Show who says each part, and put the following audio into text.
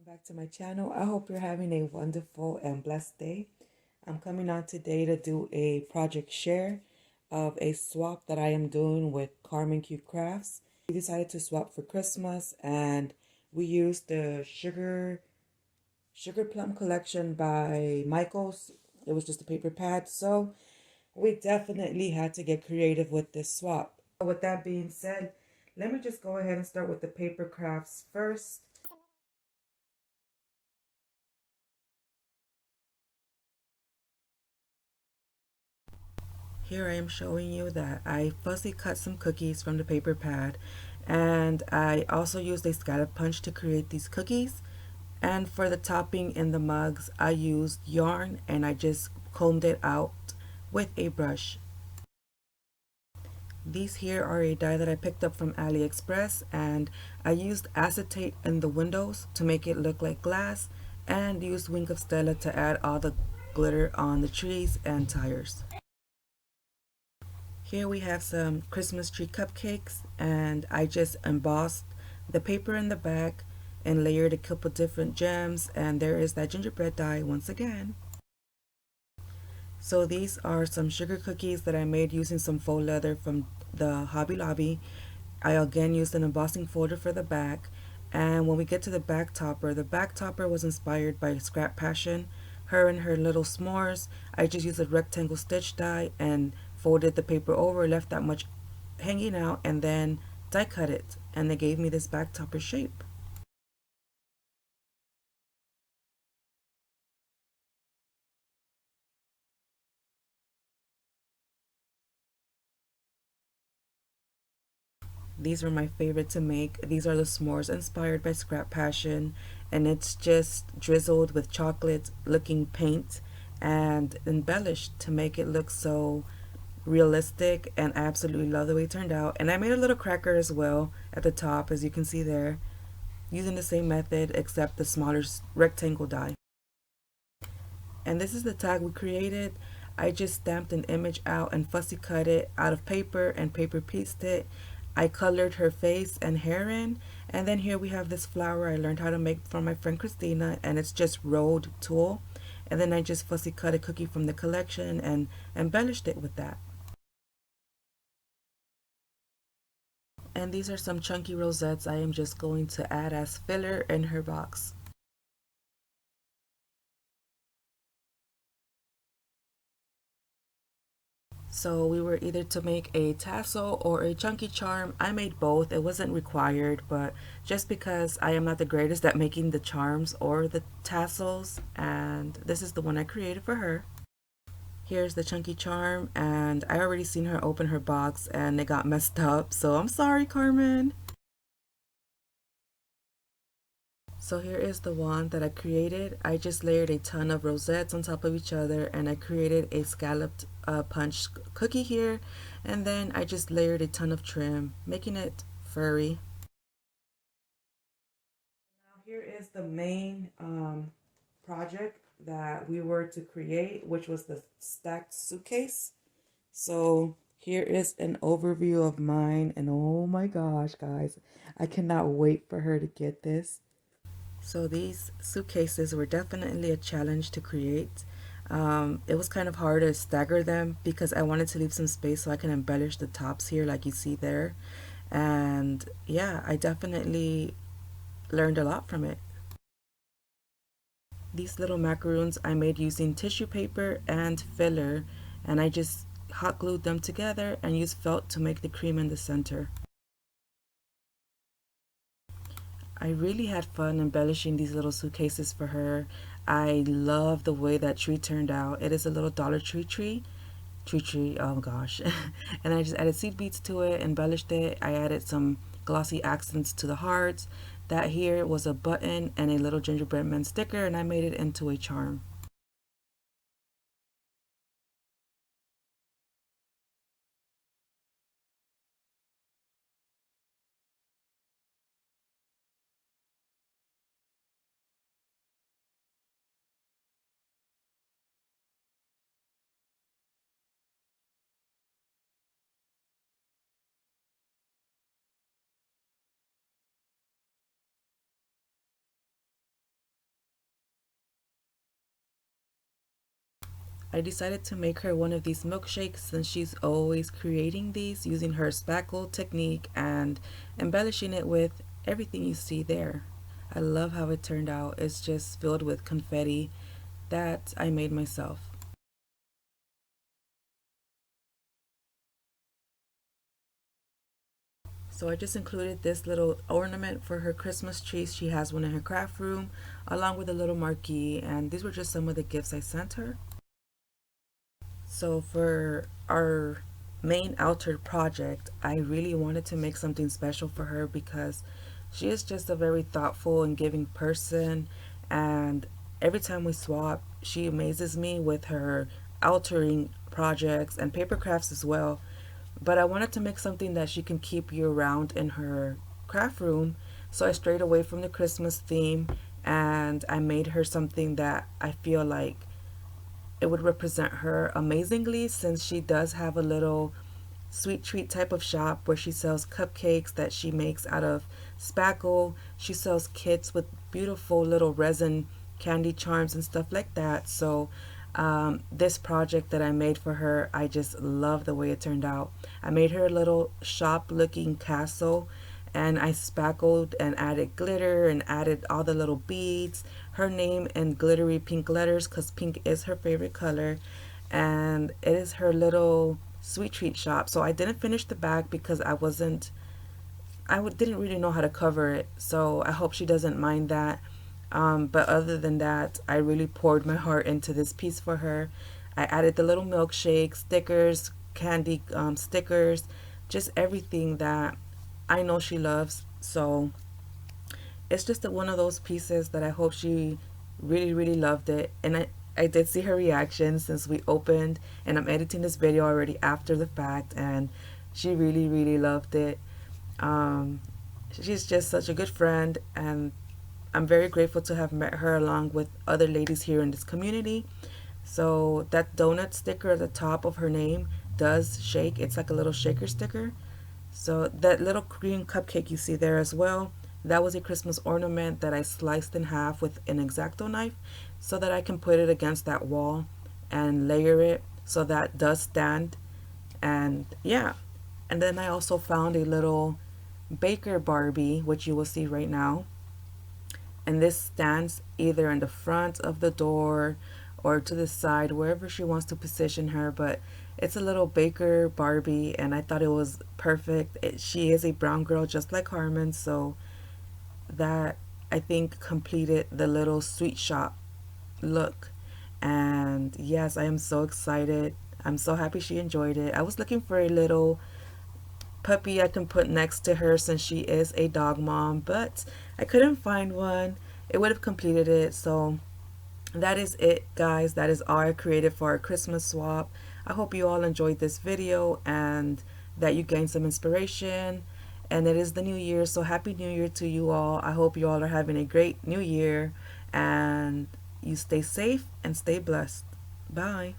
Speaker 1: Welcome back to my channel. I hope you're having a wonderful and blessed day. I'm coming on today to do a project share of a swap that I am doing with Carmen Cube Crafts. We decided to swap for Christmas and we used the Sugar Plum collection by Michaels. It was just a paper pad, so we definitely had to get creative with this swap. With that being said, let me just go ahead and start with the paper crafts first. Here I am showing you that I fussy cut some cookies from the paper pad, and I also used a scallop punch to create these cookies. And for the topping in the mugs, I used yarn and I just combed it out with a brush. These here are a die that I picked up from AliExpress, and I used acetate in the windows to make it look like glass, and used Wink of Stella to add all the glitter on the trees and tires. Here we have some Christmas tree cupcakes, and I just embossed the paper in the back and layered a couple different gems, and there is that gingerbread die once again. So these are some sugar cookies that I made using some faux leather from the Hobby Lobby. I again used an embossing folder for the back, and when we get to the back topper was inspired by Scrap Passion. Her and her little s'mores. I just used a rectangle stitch die and folded the paper over, left that much hanging out, and then die cut it, and they gave me this back topper shape. These were my favorite to make. These are the s'mores inspired by Scrap Passion, and it's just drizzled with chocolate looking paint and embellished to make it look so realistic, and I absolutely love the way it turned out. And I made a little cracker as well at the top, as you can see there, using the same method except the smaller rectangle die. And this is the tag we created. I just stamped an image out and fussy cut it out of paper and paper pieced it. I colored her face and hair in, and then here we have this flower I learned how to make from my friend Christina, and it's just rolled tulle. And then I just fussy cut a cookie from the collection and embellished it with that. And these are some chunky rosettes I am just going to add as filler in her box. So we were either to make a tassel or a chunky charm. I made both. It wasn't required, but just because I am not the greatest at making the charms or the tassels, and this is the one I created for her. Here's the chunky charm, and I already seen her open her box and it got messed up, so I'm sorry, Carmen. So here is the wand that I created. I just layered a ton of rosettes on top of each other, and I created a scalloped punch cookie here, and then I just layered a ton of trim, making it furry. Now here is the main project that we were to create, which was the stacked suitcase. So here is an overview of mine, and oh my gosh, guys, I cannot wait for her to get this. So these suitcases were definitely a challenge to create. It was kind of hard to stagger them because I wanted to leave some space so I can embellish the tops here like you see there. And yeah, I definitely learned a lot from it. These little macaroons I made using tissue paper and filler, and I just hot glued them together and used felt to make the cream in the center. I really had fun embellishing these little suitcases for her. I love the way that tree turned out. It is a little Dollar Tree, oh gosh. And I just added seed beads to it, embellished it. I added some glossy accents to the hearts. That here was a button and a little gingerbread man sticker, and I made it into a charm. I decided to make her one of these milkshakes since she's always creating these using her spackle technique and embellishing it with everything you see there. I love how it turned out. It's just filled with confetti that I made myself. So I just included this little ornament for her Christmas tree. She has one in her craft room along with a little marquee, and these were just some of the gifts I sent her. So for our main outer project, I really wanted to make something special for her because she is just a very thoughtful and giving person, and every time we swap, she amazes me with her altering projects and paper crafts as well. But I wanted to make something that she can keep year round in her craft room, so I strayed away from the Christmas theme and I made her something that I feel like it would represent her amazingly, since she does have a little sweet treat type of shop where she sells cupcakes that she makes out of spackle. She sells kits with beautiful little resin candy charms and stuff like that. So this project that I made for her, I just love the way it turned out. I made her a little shop looking castle, and I spackled and added glitter and added all the little beads, her name in glittery pink letters because pink is her favorite color, and it is her little sweet treat shop. So I didn't finish the bag because didn't really know how to cover it. So I hope she doesn't mind that. But other than that, I really poured my heart into this piece for her. I added the little milkshake stickers, candy stickers, just everything that I know she loves. So it's just one of those pieces that I hope she really, really loved it. And I did see her reaction since we opened, and I'm editing this video already after the fact, and she really, really loved it. Um, she's just such a good friend, and I'm very grateful to have met her along with other ladies here in this community. So that donut sticker at the top of her name does shake. It's like a little shaker sticker. So that little cream cupcake you see there as well, that was a Christmas ornament that I sliced in half with an X-Acto knife so that I can put it against that wall and layer it so that does stand. And yeah, and then I also found a little baker Barbie, which you will see right now, and this stands either in the front of the door or to the side, wherever she wants to position her. But it's a little baker Barbie, and I thought it was perfect. She is a brown girl just like Harmon, so that I think completed the little sweet shop look. And yes, I am so excited. I'm so happy she enjoyed it. I was looking for a little puppy I can put next to her since she is a dog mom, but I couldn't find one. It would have completed it. So that is it, guys. That is all I created for our Christmas swap. I hope you all enjoyed this video and that you gained some inspiration. And it is the new year, so happy new year to you all. I hope you all are having a great new year, and you stay safe and stay blessed. Bye.